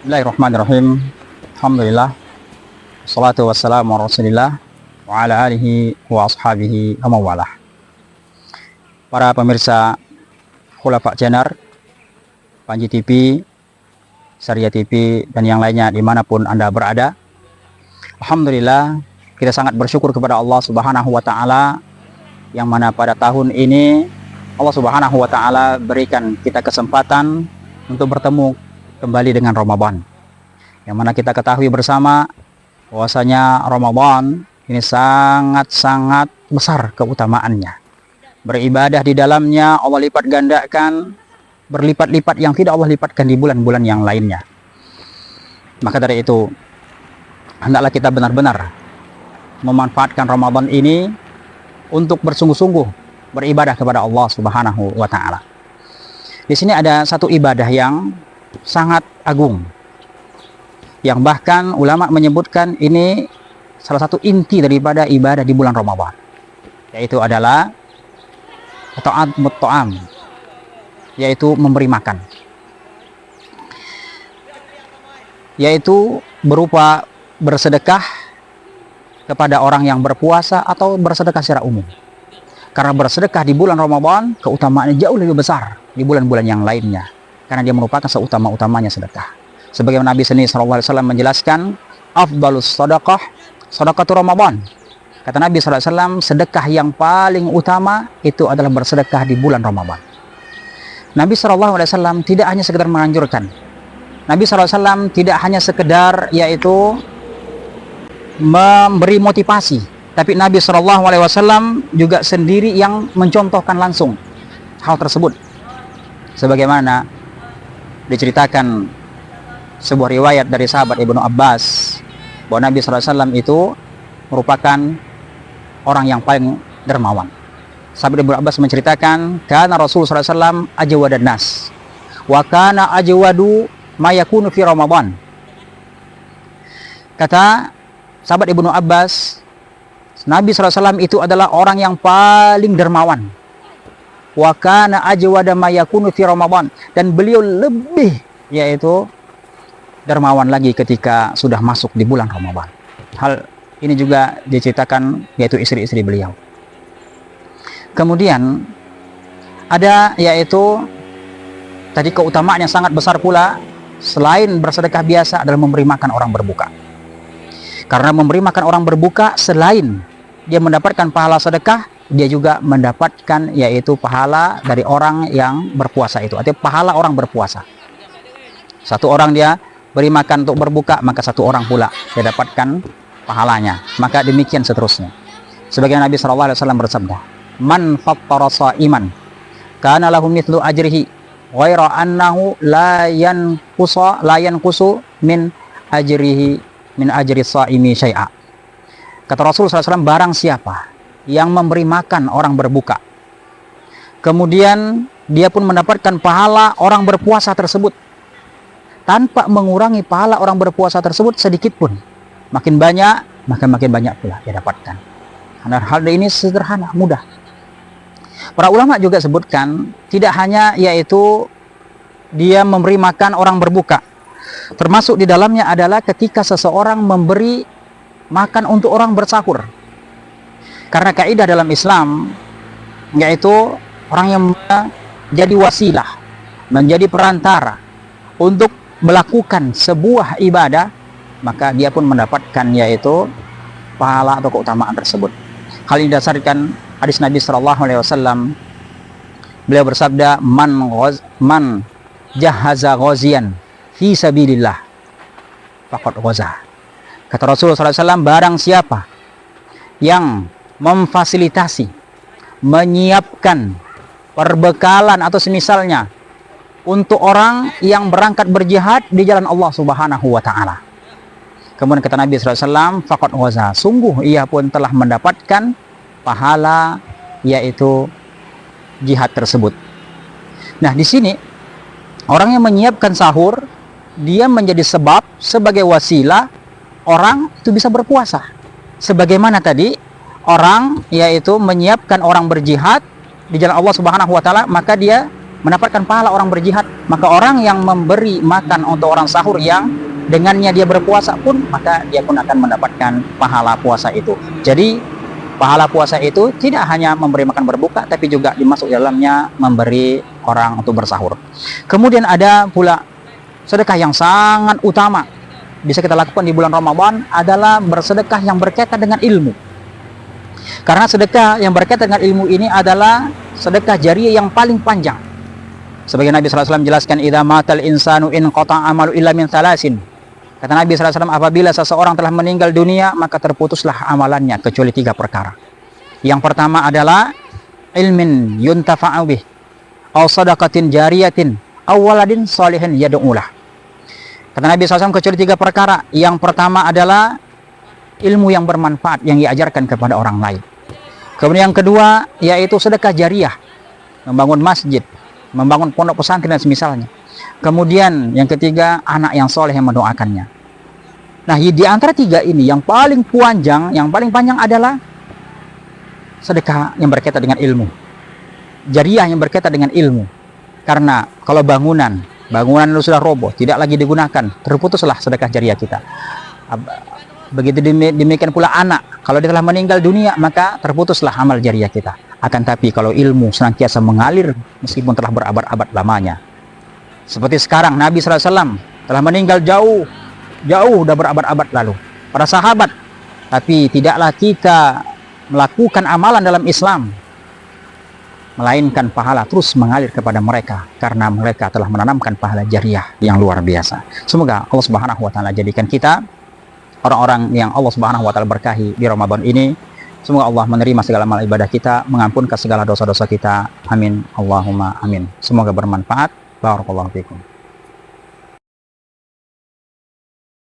Bismillahirrahmanirrahim. Alhamdulillah. Wassalatu wassalamu ala Rasulillah wa ala alihi wa ashabihi wa mawalah. Para pemirsa Khulafa Channel, Panji TV, Syariah TV, dan yang lainnya dimanapun Anda berada. Alhamdulillah, kita sangat bersyukur kepada Allah Subhanahu wa Ta'ala, yang mana pada tahun ini Allah Subhanahu wa Ta'ala berikan kita kesempatan untuk bertemu kembali dengan Ramadan, yang mana kita ketahui bersama bahwasanya Ramadan ini sangat-sangat besar keutamaannya. Beribadah di dalamnya Allah lipat gandakan berlipat-lipat yang tidak Allah lipatkan di bulan-bulan yang lainnya. Maka dari itu, hendaklah kita benar-benar memanfaatkan Ramadan ini untuk bersungguh-sungguh beribadah kepada Allah Subhanahu wa Ta'ala. Di sini ada satu ibadah yang sangat agung, yang bahkan ulama menyebutkan ini salah satu inti daripada ibadah di bulan Ramadan, yaitu adalah ta'amut ta'am, yaitu memberi makan, yaitu berupa bersedekah kepada orang yang berpuasa atau bersedekah secara umum. Karena bersedekah di bulan Ramadan keutamaannya jauh lebih besar di bulan-bulan yang lainnya, karena dia merupakan seutama-utamanya sedekah. Sebagaimana Nabi SAW menjelaskan, afdalus sedekah sedekahtu Ramadan. Kata Nabi SAW, sedekah yang paling utama itu adalah bersedekah di bulan Ramadan. Nabi SAW tidak hanya sekedar menganjurkan, Nabi SAW tidak hanya sekedar yaitu memberi motivasi, tapi Nabi SAW juga sendiri yang mencontohkan langsung hal tersebut. Sebagaimana diceritakan sebuah riwayat dari sahabat Ibnu Abbas, bahwa Nabi SAW itu merupakan orang yang paling dermawan. Sahabat Ibnu Abbas menceritakan, karena Rasul SAW ajwadan nas, wa kana ajwadu ma yakunu fi Ramadan. Kata sahabat Ibnu Abbas, Nabi SAW itu adalah orang yang paling dermawan. Wa kana ajwada ma yakunu fi Ramadan, dan beliau lebih yaitu dermawan lagi ketika sudah masuk di bulan Ramadan. Hal ini juga diceritakan yaitu istri-istri beliau. Kemudian ada yaitu tadi keutamaan yang sangat besar pula selain bersedekah biasa adalah memberi makan orang berbuka. Karena memberi makan orang berbuka, selain dia mendapatkan pahala sedekah, dia juga mendapatkan yaitu pahala dari orang yang berpuasa itu. Artinya pahala orang berpuasa. Satu orang dia beri makan untuk berbuka, maka satu orang pula dia dapatkan pahalanya. Maka demikian seterusnya. Sebagaimana Nabi SAW bersabda, man fattara sha'iman kana lahu mithlu ajrihi ghaira annahu la yanqusu min ajri sha'imi syai'a. Kata Rasul SAW, barang siapa yang memberi makan orang berbuka, kemudian dia pun mendapatkan pahala orang berpuasa tersebut tanpa mengurangi pahala orang berpuasa tersebut sedikit pun, makin banyak maka makin banyak pula dia dapatkan. Karena hal ini sederhana, mudah. Para ulama juga sebutkan, tidak hanya yaitu dia memberi makan orang berbuka, termasuk di dalamnya adalah ketika seseorang memberi makan untuk orang bersahur. Karena kaidah dalam Islam yaitu orang yang menjadi wasilah, menjadi perantara untuk melakukan sebuah ibadah, maka dia pun mendapatkan yaitu pahala atau keutamaan tersebut. Hal ini didasarkan hadis Nabi SAW. Beliau bersabda, man jahaza ghazian fi sabilillah faqad ghaza. Kata Rasulullah SAW, barang siapa yang memfasilitasi, menyiapkan perbekalan atau semisalnya untuk orang yang berangkat berjihad di jalan Allah Subhanahu wa Ta'ala, kemudian kata Nabi SAW, faqad ghaza, sungguh ia pun telah mendapatkan pahala yaitu jihad tersebut. Nah, di sini orang yang menyiapkan sahur, dia menjadi sebab sebagai wasilah orang itu bisa berpuasa. Sebagaimana tadi orang yaitu menyiapkan orang berjihad di jalan Allah Subhanahu wa Ta'ala, maka dia mendapatkan pahala orang berjihad. Maka orang yang memberi makan untuk orang sahur yang dengannya dia berpuasa pun, maka dia pun akan mendapatkan pahala puasa itu. Jadi pahala puasa itu tidak hanya memberi makan berbuka, tapi juga dimasuk dalamnya memberi orang untuk bersahur. Kemudian ada pula sedekah yang sangat utama bisa kita lakukan di bulan Ramadan adalah bersedekah yang berkaitan dengan ilmu. Karena sedekah yang berkaitan dengan ilmu ini adalah sedekah jariyah yang paling panjang. Sebagai Nabi SAW jelaskan, idza matal insanu in qata'a amalu illa min thalasin. Kata Nabi SAW, apabila seseorang telah meninggal dunia, maka terputuslah amalannya kecuali 3 perkara. Yang pertama adalah ilmin yuntafa'u bih, aw sadaqatin jariyatin, aw waladin salihin yad'ulah. Kata Nabi SAW, kecuali 3 perkara. Yang pertama adalah ilmu yang bermanfaat yang diajarkan kepada orang lain. Kemudian yang kedua yaitu sedekah jariyah, membangun masjid, membangun pondok pesantren dan semisalnya. Kemudian yang ketiga, anak yang soleh yang mendoakannya. Nah, di antara 3 ini yang paling panjang, adalah sedekah yang berkaitan dengan ilmu, jariyah yang berkaitan dengan ilmu. Karena kalau bangunan itu sudah roboh, tidak lagi digunakan, terputuslah sedekah jariyah kita. Begitu demikian pula anak, kalau dia telah meninggal dunia, maka terputuslah amal jariyah kita. Akan tapi kalau ilmu senantiasa mengalir meskipun telah berabad-abad lamanya. Seperti sekarang Nabi SAW telah meninggal jauh udah berabad-abad lalu. Para sahabat, tapi tidaklah kita melakukan amalan dalam Islam, melainkan pahala terus mengalir kepada mereka karena mereka telah menanamkan pahala jariyah yang luar biasa. Semoga Allah Subhanahu wa taala jadikan kita orang-orang yang Allah Subhanahu wa taala berkahi di Ramadan ini. Semoga Allah menerima segala amal ibadah kita, mengampunkan segala dosa-dosa kita. Amin. Allahumma amin. Semoga bermanfaat. Barakallahu fikum.